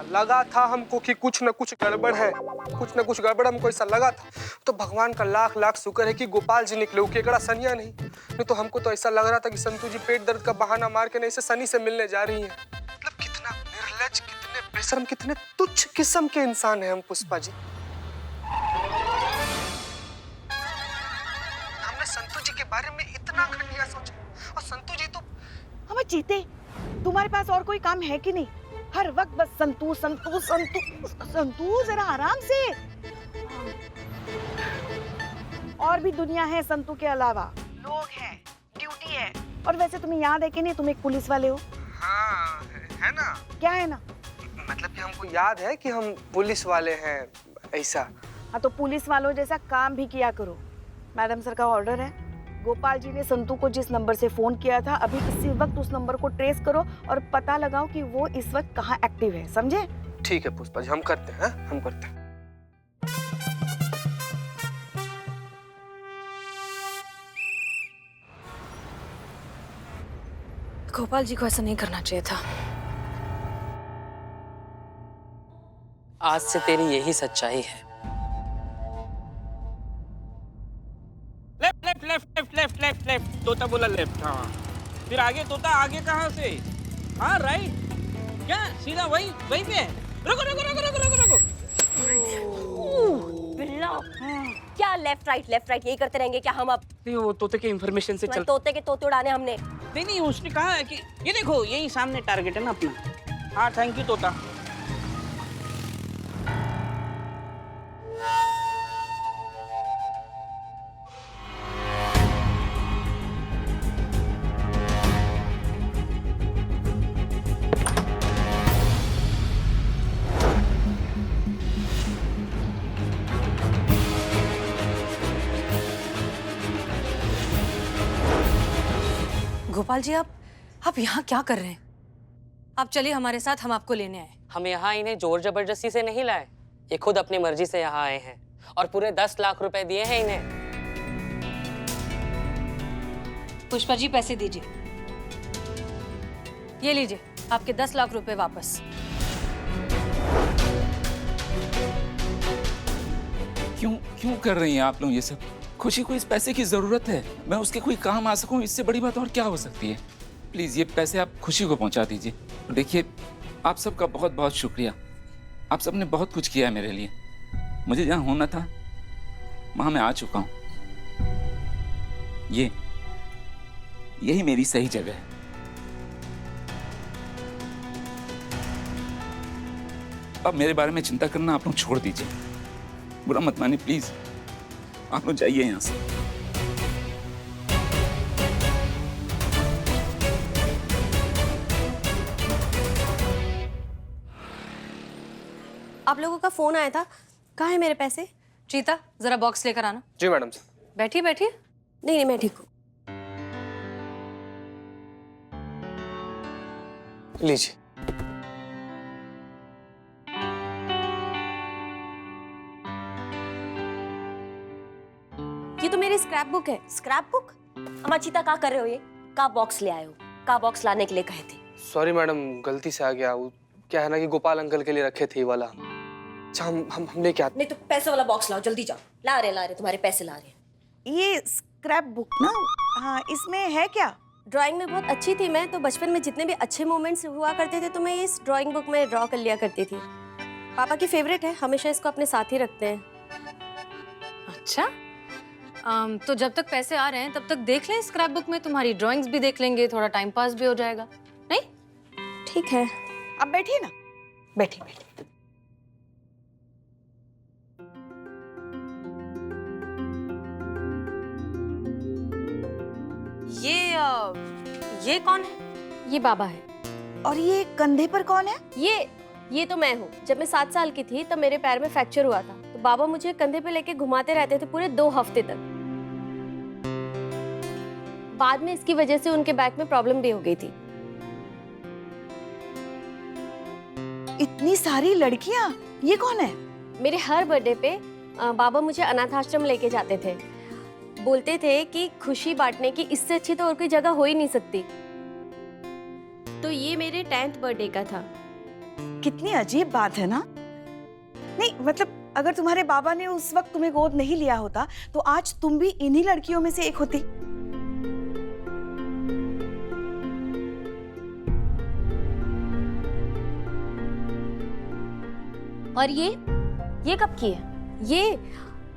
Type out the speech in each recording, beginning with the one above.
लगा था हमको कि कुछ न कुछ गड़बड़ है, कुछ न कुछ गड़बड़ हमको ऐसा लगा था। तो भगवान का लाख लाख शुक्र है कि गोपाल जी निकले, केकड़ा सनिया नहीं तो हमको तो ऐसा लग रहा था कि संतू जी पेट दर्द का बहाना मार के नहीं से सनी से मिलने जा रही हैं। मतलब कितना निर्लज, कितने बेशर्म, कितने तुच्छ किस्म के इंसान है हम पुष्पा जी। हमने संतू जी के बारे में इतना घटिया सोचा और संतू जी तो। हम जीते, तुम्हारे पास और कोई काम है कि नहीं? हर वक्त बस संतू संतू संतू संतू, जरा आराम से। और भी दुनिया है संतू के अलावा, लोग हैं, ड्यूटी है। और वैसे तुम्हें याद है कि नहीं, तुम एक पुलिस वाले हो? हाँ है ना। क्या है ना? मतलब कि हमको याद है कि हम पुलिस वाले हैं ऐसा। हाँ तो पुलिस वालों जैसा काम भी किया करो। मैडम सर का ऑर्डर है, गोपाल जी ने संतू को जिस नंबर से फोन किया था अभी इसी वक्त उस नंबर को ट्रेस करो और पता लगाओ कि वो इस वक्त कहाँ एक्टिव है, समझे? ठीक है पुष्पा जी, हम करते हैं, हम करते हैं। गोपाल जी को ऐसा नहीं करना चाहिए था। आज से तेरी यही सच्चाई है। Left left left left left left left, तोता बोला लेफ्ट। हाँ फिर आगे तोता, आगे कहाँ से? हाँ राइट। क्या सीधा वही वही पे? रुको रुको रुको रुको रुको रुको। बिल्ला, क्या लेफ्ट राइट यही करते रहेंगे क्या हम अब? नहीं वो तोते के इंफॉर्मेशन से चल। तोते के तोते उड़ाने हमने। नहीं नहीं उसने कहा है कि ये देखो यही सामने टारगेट है ना अपना। हाँ थैंक यू तोता। गोपाल जी आप यहाँ क्या कर रहे हैं? आप चलिए हमारे साथ, हम आपको लेने आए। हम यहाँ इन्हें जोर जबरदस्ती से नहीं लाए, ये खुद अपनी मर्जी से यहाँ आए हैं और पूरे 10 लाख रुपए दिए हैं इन्हें। पुष्पा जी पैसे दीजिए। ये लीजिए आपके 10 लाख रुपए वापस। क्यों कर रही हैं आप लोग ये सब? खुशी को इस पैसे की जरूरत है, मैं उसके कोई काम आ सकूं, इससे बड़ी बात और क्या हो सकती है? प्लीज ये पैसे आप खुशी को पहुंचा दीजिए। देखिए आप सबका बहुत बहुत शुक्रिया, आप सबने बहुत कुछ किया है मेरे लिए। मुझे जहां होना था वहां मैं आ चुका हूं। यही मेरी सही जगह है। अब मेरे बारे में चिंता करना आप लोग छोड़ दीजिए, बुरा मत मानिए प्लीज। आप लोग जाइए यहाँ से। आप लोगों का फोन आया था, कहाँ है मेरे पैसे? चीता जरा बॉक्स लेकर आना। जी मैडम जी। बैठिए बैठिए। नहीं मैं ठीक हूँ। लीजिए। ये तो मेरी स्क्रैप बुक है। Scrap book? अम्मा चीता क्या कर रहे हो? ये का बॉक्स ले आए हो? का बॉक्स लाने के लिए कहे थे। सॉरी मैडम, गलती से आ गया। वो क्या है ना कि गोपाल अंकल के लिए रखे थे ये वाला। अच्छा हम लेके आते। नहीं तो पैसे वाला बॉक्स लाओ, जल्दी जाओ। ला रहे तुम्हारे पैसे ला रहे। ये स्क्रैप बुक ना, हाँ इसमें है क्या? ड्राइंग में बहुत अच्छी थी मैं तो, बचपन में जितने भी अच्छे मोमेंट्स हुआ करते थे तो मैं इस ड्राइंग बुक में ड्रॉ कर लिया करती थी। पापा की फेवरेट है, हमेशा इसको अपने साथ ही रखते हैं। अच्छा तो जब तक पैसे आ रहे हैं तब तक देख लें स्क्रैप बुक में, तुम्हारी ड्राइंग्स भी देख लेंगे, थोड़ा टाइम पास भी हो जाएगा। नहीं ठीक है, अब बैठिए ना, बैठिए बैठिए। ये कौन है? ये बाबा है। और ये कंधे पर कौन है? ये तो मैं हूँ। जब मैं 7 साल की थी तब मेरे पैर में फ्रैक्चर हुआ था, तो बाबा मुझे कंधे पे लेके घुमाते रहते थे पूरे 2 हफ्ते तक। बाद में इसकी वजह से उनके बैक में प्रॉब्लम भी हो गई थी। इतनी सारी लड़कियां, ये कौन है? मेरे हर बर्थडे पे बाबा मुझे अनाथ आश्रम लेके जाते थे। बोलते थे कि खुशी बांटने की इससे अच्छी तो और कोई जगह हो ही नहीं सकती। तो ये मेरे 10th बर्थडे का था। कितनी अजीब बात है ना। नहीं मतलब अगर तुम्हारे बाबा ने उस वक्त तुम्हें गोद नहीं लिया होता तो आज तुम भी इन्हीं लड़कियों में से एक होती। और ये कब की है? ये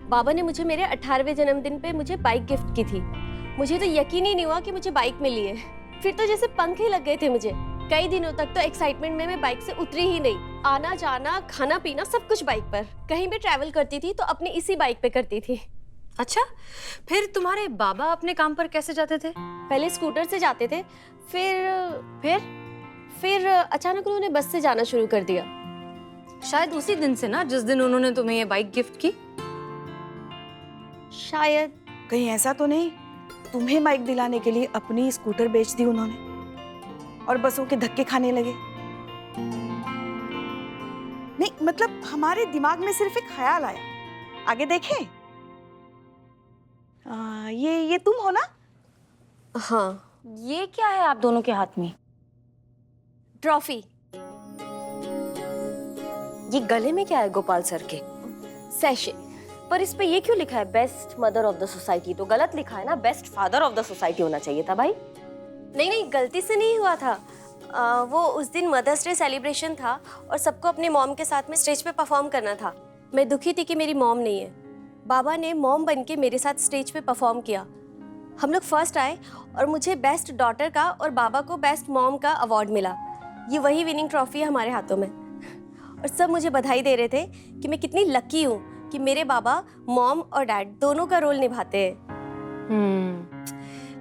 बाबा ने मुझे मेरे 18वें जन्मदिन पे मुझे बाइक गिफ्ट की थी। मुझे तो यकीन ही नहीं हुआ कि मुझे बाइक मिली है। फिर तो जैसे पंख ही लग गए थे मुझे। कई दिनों तक तो एक्साइटमेंट में मैं बाइक से उतरी ही नहीं। आना जाना खाना पीना सब कुछ बाइक पर। कहीं भी ट्रैवल करती थी तो अपनी इसी बाइक पे करती थी। अच्छा, फिर तुम्हारे बाबा अपने काम पर कैसे जाते थे? पहले स्कूटर से जाते थे, फिर अचानक उन्होंने बस से जाना शुरू कर दिया। शायद उसी दिन से ना जिस दिन उन्होंने तुम्हें ये बाइक गिफ्ट की। शायद। कहीं ऐसा तो नहीं तुम्हें बाइक दिलाने के लिए अपनी स्कूटर बेच दी उन्होंने और बसों के धक्के खाने लगे? नहीं मतलब हमारे दिमाग में सिर्फ एक ख्याल आया। आगे देखें। ये तुम हो ना? हाँ। ये क्या है आप दोनों के हाथ में? ट्रॉफी। ये गले में क्या है गोपाल सर के? सैशे। पर इस पे ये क्यों लिखा है best mother of the society? तो गलत लिखा है ना, best father of the society होना चाहिए था भाई। नहीं गलती से नहीं हुआ था। वो उस दिन मदर्स डे सेलिब्रेशन था और सबको अपने मॉम के साथ में स्टेज पे परफॉर्म करना था। मैं दुखी थी कि मेरी मॉम नहीं है। बाबा ने मॉम बन के मेरे साथ स्टेज पे परफॉर्म किया। हम लोग फर्स्ट आए और मुझे बेस्ट डॉटर का और बाबा को बेस्ट मॉम का अवार्ड मिला। ये वही विनिंग ट्रॉफी है हमारे हाथों में। और सब मुझे बधाई दे रहे थे कि मैं कितनी लकी हूँ कि मेरे बाबा मॉम और डैड दोनों का रोल निभाते हैं।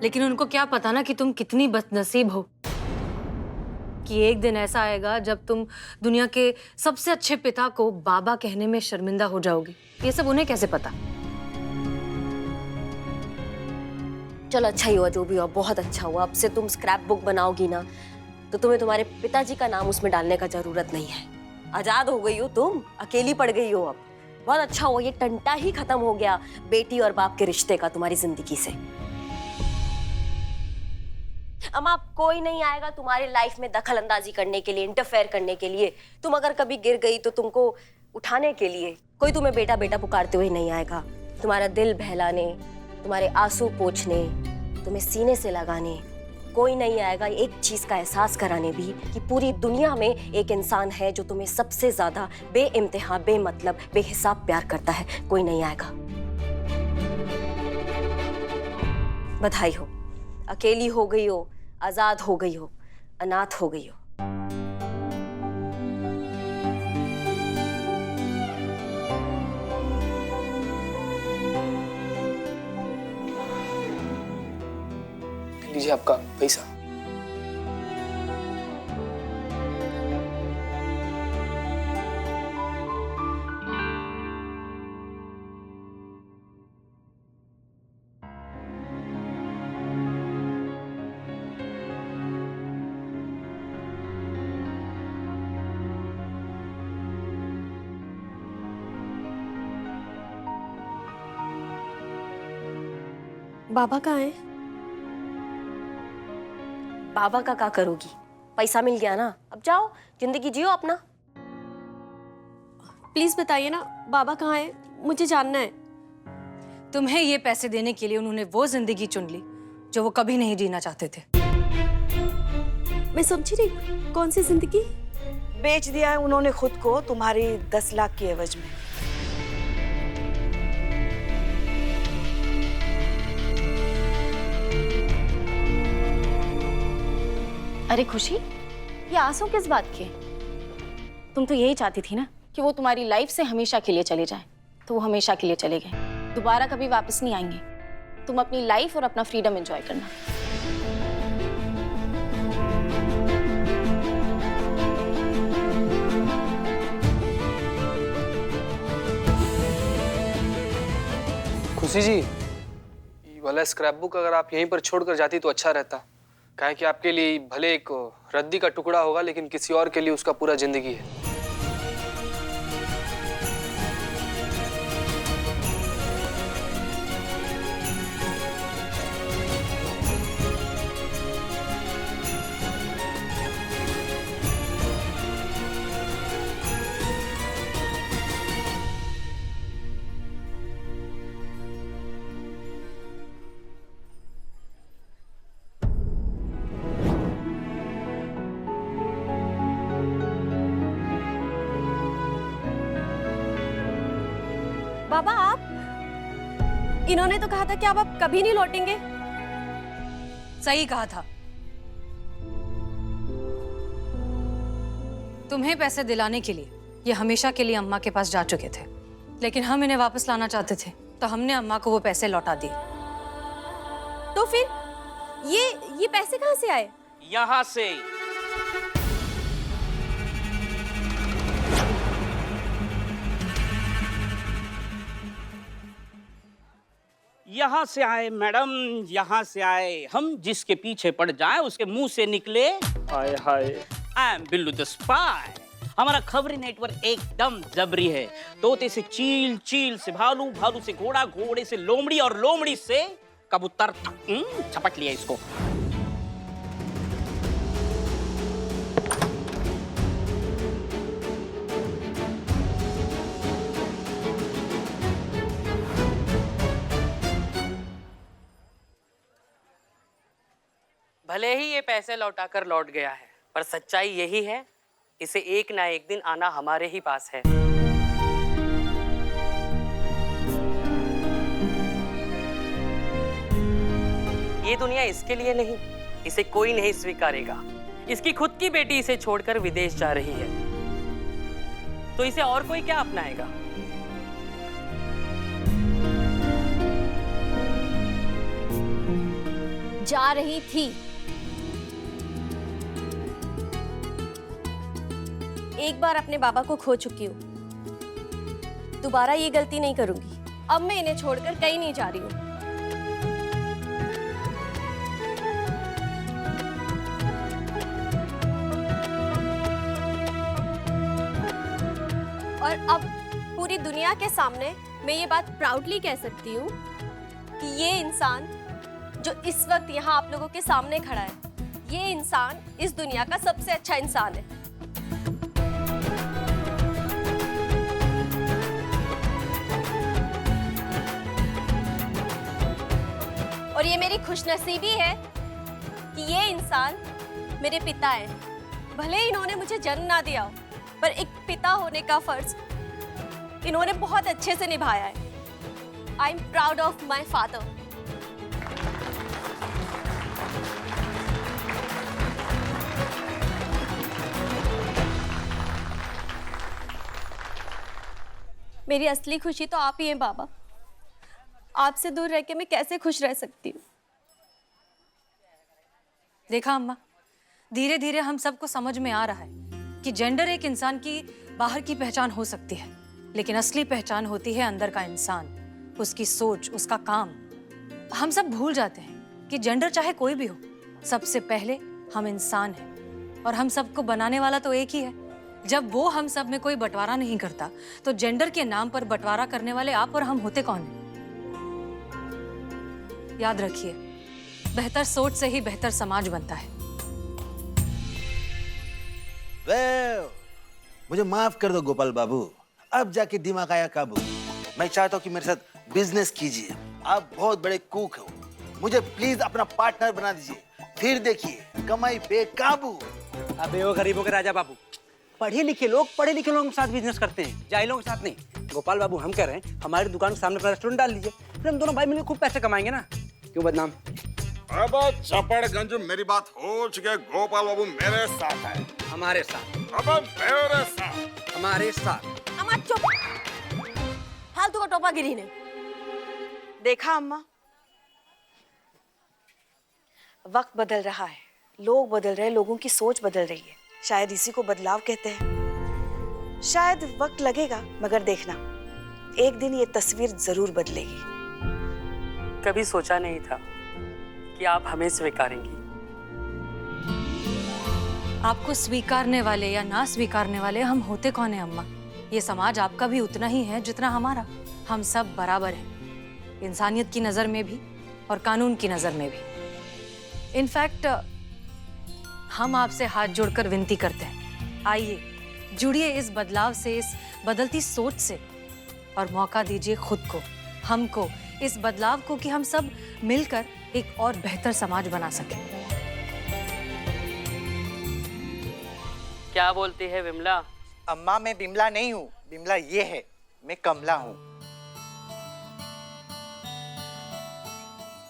लेकिन उनको क्या पता ना कि तुम कितनी बदनसीब हो, कि एक दिन ऐसा आएगा जब तुम दुनिया के सबसे अच्छे पिता को बाबा कहने में शर्मिंदा हो जाओगी। ये सब उन्हें कैसे पता? चलो अच्छा ही हुआ, जो भी हुआ बहुत अच्छा हुआ। अब से तुम स्क्रैप बुक बनाओगी ना तो तुम्हें तुम्हारे पिताजी का नाम उसमें डालने का जरूरत नहीं है। आजाद हो गई हो तुम, अकेली पड़ गई हो। अब बहुत अच्छा हुआ, ये टंटा ही खत्म हो गया बेटी और बाप के रिश्ते का तुम्हारी जिंदगी से। अब आप कोई नहीं आएगा तुम्हारी लाइफ में दखल अंदाजी करने के लिए, इंटरफेयर करने के लिए। तुम अगर कभी गिर गई तो तुमको उठाने के लिए कोई तुम्हें बेटा बेटा पुकारते हुए नहीं आएगा। तुम्हारा दिल बहलाने, तुम्हारे आंसू पोंछने, तुम्हें सीने से लगाने कोई नहीं आएगा। एक चीज का एहसास कराने भी कि पूरी दुनिया में एक इंसान है जो तुम्हें सबसे ज्यादा बेइंतहा, बेमतलब, बेहिसाब प्यार करता है। कोई नहीं आएगा। बधाई हो, अकेली हो गई हो, आजाद हो गई हो, अनाथ हो गई हो। लीजिए आपका पैसा। बाबा कहाँ है? बाबा का क्या करोगी? पैसा मिल गया ना, अब जाओ जिंदगी जियो अपना। प्लीज बताइए ना बाबा कहाँ है, मुझे जानना है। तुम्हें ये पैसे देने के लिए उन्होंने वो जिंदगी चुन ली जो वो कभी नहीं जीना चाहते थे। मैं समझी नहीं, कौन सी जिंदगी? बेच दिया है उन्होंने खुद को तुम्हारी 10 लाख की एवज में। अरे खुशी, ये आंसू किस बात के? तुम तो यही चाहती थी ना कि वो तुम्हारी लाइफ से हमेशा के लिए चले जाए, तो वो हमेशा के लिए चले गए, दोबारा कभी वापस नहीं आएंगे। तुम अपनी लाइफ और अपना फ्रीडम एंजॉय करना। खुशी जी, ये वाला स्क्रैप बुक अगर आप यहीं पर छोड़कर जाती तो अच्छा रहता। काहे कि आपके लिए भले एक रद्दी का टुकड़ा होगा, लेकिन किसी और के लिए उसका पूरा जिंदगी है। बाबा आप, इन्होंने तो कहा था कि आप कभी नहीं लौटेंगे। सही कहा था। तुम्हें पैसे दिलाने के लिए ये हमेशा के लिए अम्मा के पास जा चुके थे, लेकिन हम इन्हें वापस लाना चाहते थे, तो हमने अम्मा को वो पैसे लौटा दिए। तो फिर ये पैसे कहाँ से आए? यहाँ से। यहाँ से आए मैडम, यहाँ से आए। हम जिसके पीछे पड़ जाएं उसके मुंह से निकले hi hi I am Billu the spy. हमारा खबरी नेटवर्क एकदम जबरी है। तोते से चील, चील से भालू, भालू से घोड़ा, घोड़े से लोमड़ी और लोमड़ी से कबूतर। छपट लिया इसको। भले ही ये पैसे लौटाकर लौट गया है, पर सच्चाई यही है, इसे एक ना एक दिन आना हमारे ही पास है। ये दुनिया इसके लिए नहीं, इसे कोई नहीं स्वीकारेगा। इसकी खुद की बेटी इसे छोड़कर विदेश जा रही है, तो इसे और कोई क्या अपनाएगा? जा रही थी। एक बार अपने बाबा को खो चुकी हूँ, दोबारा ये गलती नहीं करूंगी। अब मैं इन्हें छोड़कर कहीं नहीं जा रही हूँ। और अब पूरी दुनिया के सामने मैं ये बात प्राउडली कह सकती हूँ कि ये इंसान जो इस वक्त यहाँ आप लोगों के सामने खड़ा है, ये इंसान इस दुनिया का सबसे अच्छा इंसान है। और ये मेरी खुशनसीबी है कि ये इंसान मेरे पिता हैं। भले ही इन्होंने मुझे जन्म ना दिया हो, पर एक पिता होने का फर्ज इन्होंने बहुत अच्छे से निभाया है। I am proud of my father. मेरी असली खुशी तो आप ही हैं बाबा। आपसे दूर रह के मैं कैसे खुश रह सकती हूँ? देखा अम्मा, धीरे धीरे हम सबको समझ में आ रहा है कि जेंडर एक इंसान की बाहर की पहचान हो सकती है, लेकिन असली पहचान होती है अंदर का इंसान, उसकी सोच, उसका काम। हम सब भूल जाते हैं कि जेंडर चाहे कोई भी हो, सबसे पहले हम इंसान हैं और हम सबको बनाने वाला तो एक ही है। जब वो हम सब में कोई बंटवारा नहीं करता, तो जेंडर के नाम पर बंटवारा करने वाले आप और हम होते कौन हैं? याद रखिए, बेहतर सोच से ही बेहतर समाज बनता है। मुझे माफ कर दो गोपाल बाबू, अब जाके दिमाग आया काबू। मैं चाहता हूँ कि मेरे साथ बिजनेस कीजिए। आप बहुत बड़े कुक हो, मुझे प्लीज अपना पार्टनर बना दीजिए, फिर देखिए कमाई बेकाबू। अबे वो गरीबों के राजा बाबू, पढ़े लिखे लोग लोगों के साथ बिजनेस करते हैं, जाहिलों के साथ नहीं। गोपाल बाबू, हम कह रहे हैं हमारी दुकान के सामने अपना रेस्टोरेंट डाल लीजिए, फिर हम दोनों भाई मिलकर खूब पैसे कमाएंगे ना। क्यों बदनाम? अब चपड़गंज मेरी बात हो चुकी है। गोपाल बाबू मेरे साथ है, हमारे साथ। अब मेरे साथ, हमारे साथ। अम्मा चुप, फालतू का टोपा गिरी ने। देखा अम्मा, वक्त बदल रहा है, लोग बदल रहे हैं, लोगों की सोच बदल रही है। शायद इसी को बदलाव कहते हैं। शायद वक्त लगेगा, मगर देखना एक दिन ये तस्वीर जरूर बदलेगी। कभी सोचा नहीं था कि आप हमें स्वीकारेंगी। आपको स्वीकारने वाले या ना स्वीकारने वाले हम होते कौन है अम्मा? ये समाज आपका भी उतना ही है जितना हमारा। हम सब बराबर हैं, इंसानियत की नज़र में भी और कानून की नज़र में भी। इनफैक्ट हम आपसे हाथ जोड़कर विनती करते हैं, आइए जुड़िए इस बदलाव से, इस बदलती सोच से, और मौका दीजिए खुद को, हमको, इस बदलाव को, कि हम सब मिलकर एक और बेहतर समाज बना सकें। क्या बोलती है विमला? अम्मा, मैं बिमला नहीं हूँ, बिमला ये है, मैं कमला हूँ।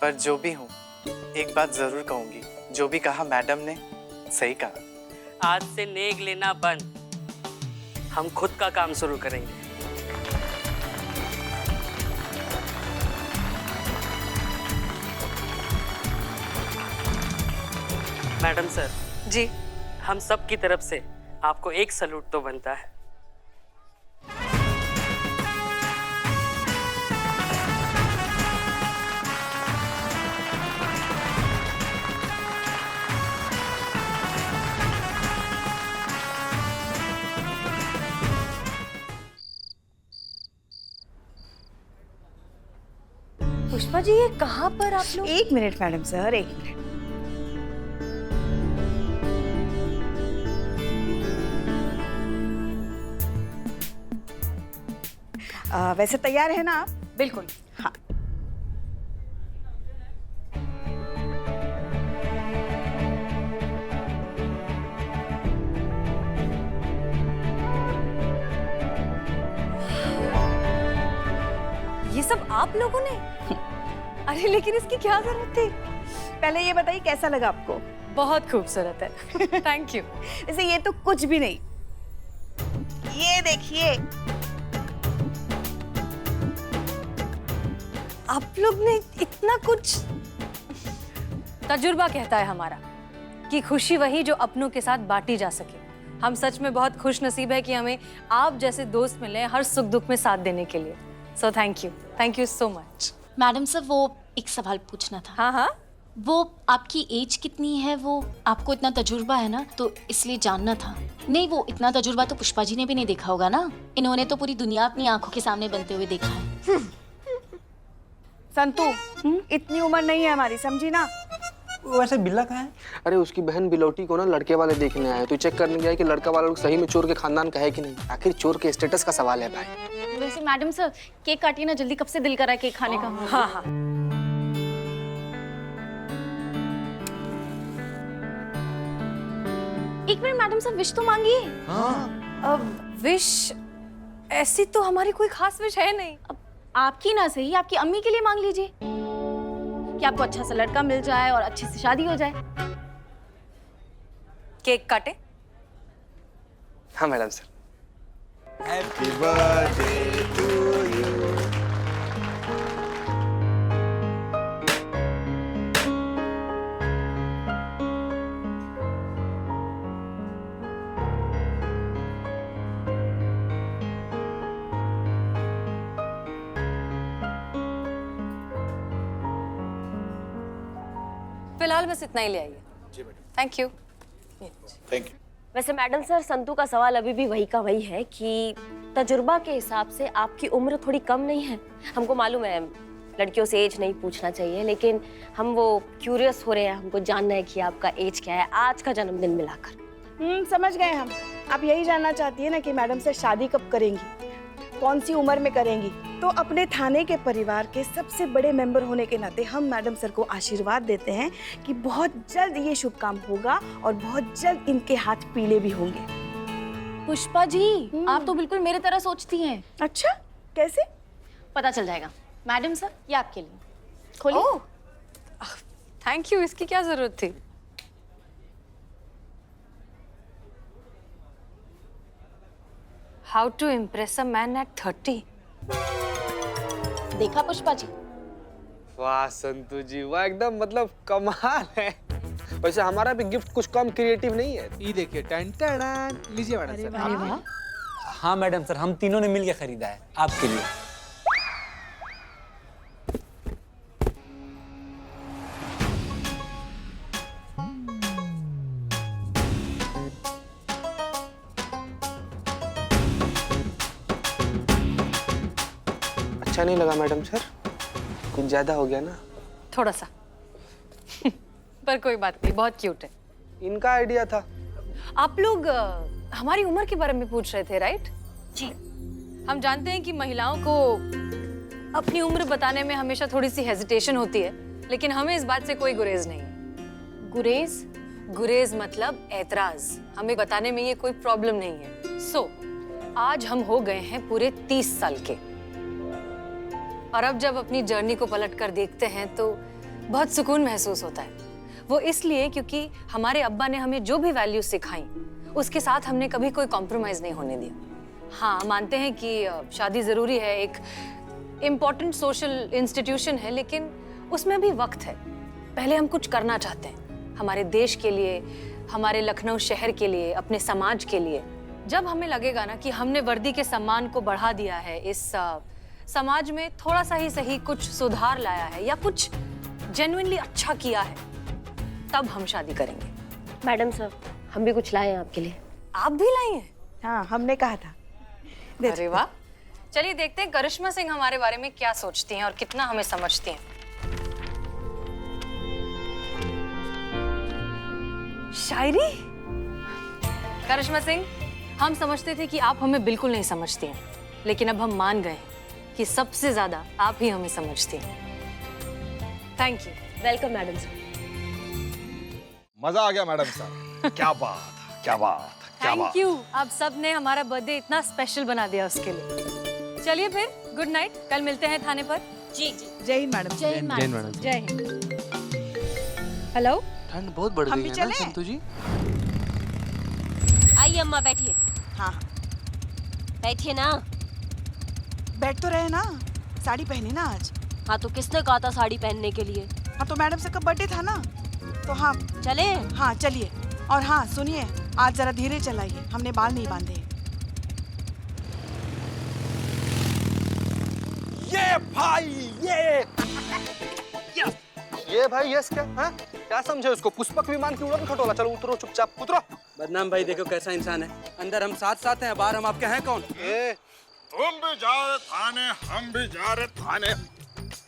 पर जो भी हूँ एक बात जरूर कहूंगी, जो भी कहा मैडम ने सही कहा। आज से नेक लेना बंद, हम खुद का काम शुरू करेंगे। मैडम सर जी। हम सब की तरफ से आपको एक सैल्यूट तो बनता है। पुष्पा जी, ये कहाँ पर आप लोग? 1 मिनट मैडम सर, 1 मिनट। वैसे तैयार है ना आप? बिल्कुल। हाँ। ये सब आप लोगों ने? अरे लेकिन इसकी क्या जरूरत थी? पहले ये बताइए कैसा लगा आपको? बहुत खूबसूरत है। Thank you. वैसे ये तो कुछ भी नहीं, ये देखिए। आप लोग ने इतना कुछ। तजुर्बा कहता है हमारा कि खुशी वही जो अपनों के साथ बांटी जा सके। हम सच में बहुत खुश नसीब है कि हमें आप जैसे दोस्त मिले हर सुख दुख में साथ देने के लिए। So thank you so much. Madam sir, वो एक सवाल पूछना था। हाँ हाँ। वो आपकी एज कितनी है? वो आपको इतना तजुर्बा है ना, तो इसलिए जानना था। नहीं, वो इतना तजुर्बा तो पुष्पा जी ने भी नहीं देखा होगा ना। इन्होंने तो पूरी दुनिया अपनी आंखों के सामने बनते हुए देखा है। संतू, इतनी उम्र नहीं है हमारी, समझी ना? वैसे बिल्ला कहाँ है? अरे उसकी बहन बिलौटी को ना लड़के वाले देखने आए, तो चेक करने गया कि लड़का वाला लोग सही में चोर के खानदान का है कि नहीं। आखिर चोर के स्टेटस का सवाल है भाई। वैसे मैडम सर, केक काटिए ना जल्दी, कब से दिल कर रहा है केक खाने का। हाँ हाँ। एक मिनट मैडम सर, विश तो मांगिए। अब विश ऐसी तो हमारी कोई खास विश है नहीं। अब आपकी ना सही, आपकी अम्मी के लिए मांग लीजिए कि आपको अच्छा सा लड़का मिल जाए और अच्छी सी शादी हो जाए। केक काटे? हाँ madam sir. Happy birthday to you. फिलहाल बस इतना ही ले आइए। जी madam. Thank you. Thank you. वैसे मैडम सर, संतू का सवाल अभी भी वही का वही है कि तजुर्बा के हिसाब से आपकी उम्र थोड़ी कम नहीं है। हमको मालूम है लड़कियों से एज नहीं पूछना चाहिए, लेकिन हम वो क्यूरियस हो रहे हैं, हमको जानना है कि आपका एज क्या है आज का जन्मदिन मिलाकर। समझ गए हम। आप यही जानना चाहती है ना कि मैडम से शादी कब करेंगी, कौन सी उम्र में करेंगी। तो अपने थाने के परिवार के सबसे बड़े मेंबर होने के नाते हम मैडम सर को आशीर्वाद देते हैं कि बहुत जल्द ये शुभ काम होगा और बहुत जल्द इनके हाथ पीले भी होंगे। पुष्पा जी, आप तो बिल्कुल मेरे तरह सोचती हैं। अच्छा, कैसे? पता चल जाएगा। मैडम सर, ये आपके लिए, खोलिए। थैंक यू, इसकी क्या जरूरत थी? How to impress a man at 30। देखा पुष्पा जी? वाह संतू जी, वाह, एकदम मतलब कमाल है। वैसे हमारा भी गिफ्ट कुछ कम क्रिएटिव नहीं है। ये देखिए, टन टन, लीजिए मैडम सर। अरे वाह। हाँ मैडम सर, हम तीनों ने मिलकर खरीदा है आपके लिए। अच्छा नहीं लगा मैडम सर? कुछ ज्यादा हो गया ना? थोड़ा सा। पर कोई बात नहीं, बहुत क्यूट है। इनका आइडिया था। आप लोग हमारी उम्र के बारे में पूछ रहे थे, राइट? जी। हम जानते हैं कि महिलाओं को अपनी उम्र बताने में हमेशा थोड़ी सी हेजिटेशन होती है, लेकिन हमें इस बात से कोई गुरेज नहीं है। गुरेज? गुरेज मतलब ऐतराज। हमें बताने में ये कोई प्रॉब्लम नहीं है। सो आज हम हो गए हैं पूरे 30 साल के, और अब जब अपनी जर्नी को पलट कर देखते हैं तो बहुत सुकून महसूस होता है। वो इसलिए क्योंकि हमारे अब्बा ने हमें जो भी वैल्यूज सिखाई उसके साथ हमने कभी कोई कॉम्प्रोमाइज नहीं होने दिया। हाँ, मानते हैं कि शादी जरूरी है, एक इम्पोर्टेंट सोशल इंस्टीट्यूशन है, लेकिन उसमें भी वक्त है। पहले हम कुछ करना चाहते हैं हमारे देश के लिए, हमारे लखनऊ शहर के लिए, अपने समाज के लिए। जब हमें लगेगा ना कि हमने वर्दी के सम्मान को बढ़ा दिया है, इस समाज में थोड़ा सा ही सही कुछ सुधार लाया है या कुछ जेन्युइनली अच्छा किया है, तब हम शादी करेंगे। मैडम सर, हम भी कुछ लाए हैं आपके लिए। आप भी लाई हैं? हाँ, हमने कहा था। अरे वाह, चलिए देखते हैं करिश्मा सिंह हमारे बारे में क्या सोचती हैं और कितना हमें समझती हैं। शायरी? करिश्मा सिंह, हम समझते थे कि आप हमें बिल्कुल नहीं समझती हैं, लेकिन अब हम मान गए कि सबसे ज्यादा आप ही हमें समझती हैं। Thank you. Welcome madam sir. मजा आ गया मैडम साहब। क्या बात, क्या बात, क्या बात। Thank you. आप सब ने हमारा बर्थडे इतना स्पेशल बना दिया उसके लिए। चलिए फिर, गुड नाइट, कल मिलते हैं थाने पर। जी जी। जय हिंद मैडम। जय हिंद मैडम। जय हिंद। हेलो, ठंड बहुत बढ़ हम गई भी है ना चलें? संतू जी? आइए अम्मा, बैठिए। हाँ बैठिए ना। बैठ तो रहे ना, साड़ी पहनी ना आज। हाँ, तो किसने कहा था साड़ी पहनने के लिए? हाँ, तो मैडम से का बर्थडे था ना, तो हाँ। चले? हाँ चलिए। और हाँ सुनिए, आज जरा धीरे चलाइए, हमने बाल नहीं बांधे। ये भाई, ये भाई यस क्या? हाँ, क्या समझे उसको? पुष्पक विमान की उड़न खटोला। चलो उतरो, चुपचाप उतरो। बदनाम भाई, देखो कैसा इंसान है। अंदर हम साथ साथ हैं, बाहर हम आपके हैं कौन? तुम भी जा रहे थाने, हम भी जा रहे थाने।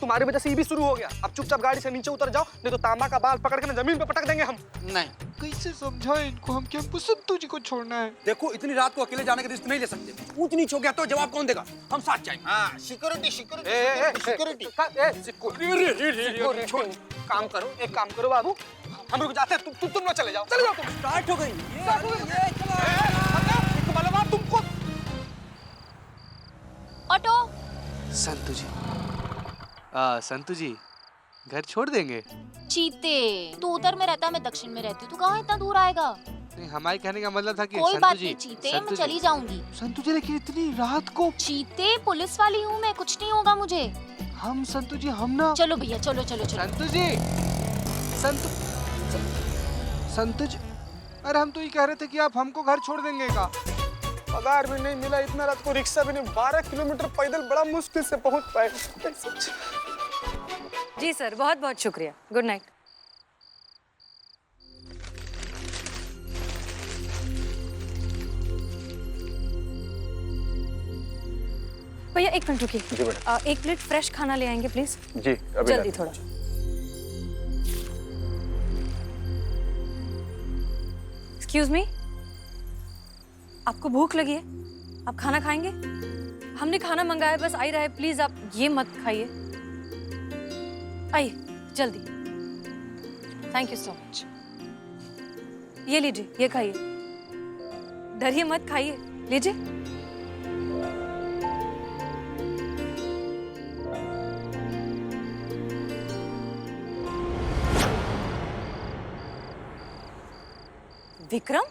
तुम्हारी वजह से ये भी शुरू हो गया। अब चुपचाप गाड़ी से नीचे उतर जाओ, नहीं तो तांबा का बाल पकड़ के ना जमीन पे पटक देंगे हम। नहीं, कैसे समझाएं इनको हम कि हमको संतू जी को छोड़ना है। देखो, इतनी रात को अकेले जाने का रिस्क नहीं ले सकते। ऊंच नीच हो गया तो जवाब कौन देगा? हम साथ जाएंगे। हाँ, सिक्योरिटी, सिक्योरिटी। काम करो, एक काम करो बाबू, हम रुक जाते हैं, तुम लोग चले जाओ। चले जाओ तुम। स्टार्ट हो गई। तुमको ऑटो। संतू जी, संतू जी घर छोड़ देंगे? चीते, तू उत्तर में रहता है, मैं दक्षिण में रहती हूँ, तू कहाँ इतना दूर आएगा? नहीं, हमारे कहने का मतलब था कि कोई संतू बात जी, नहीं चीते, संतू मैं जी। चली जाऊंगी। संतू जी, लेकिन इतनी रात को। चीते, पुलिस वाली हूँ मैं, कुछ नहीं होगा मुझे। हम संतू जी, हम ना। चलो भैया, चलो चलो चलो। संतू जी, संतू जी, अरे हम तो ये कह रहे थे कि आप हमको घर छोड़ देंगे का। पगार भी नहीं मिला, इतना रात को रिक्शा भी नहीं, 12 किलोमीटर पैदल बड़ा मुश्किल से पहुंच पाए। जी सर, बहुत बहुत शुक्रिया। Good night. भैया एक मिनट रुकिए। जी बेटा। एक प्लेट फ्रेश खाना ले आएंगे प्लीज। जी अभी जल्दी थोड़ा। एक्सक्यूज मी, आपको भूख लगी है? आप खाना खाएंगे? हमने खाना मंगाया, बस आ ही रहा है, प्लीज आप ये मत खाइए। आइए जल्दी। Thank you so much. ये लीजिए, ये खाइए, डरिए मत, खाइए, लीजिए। विक्रम,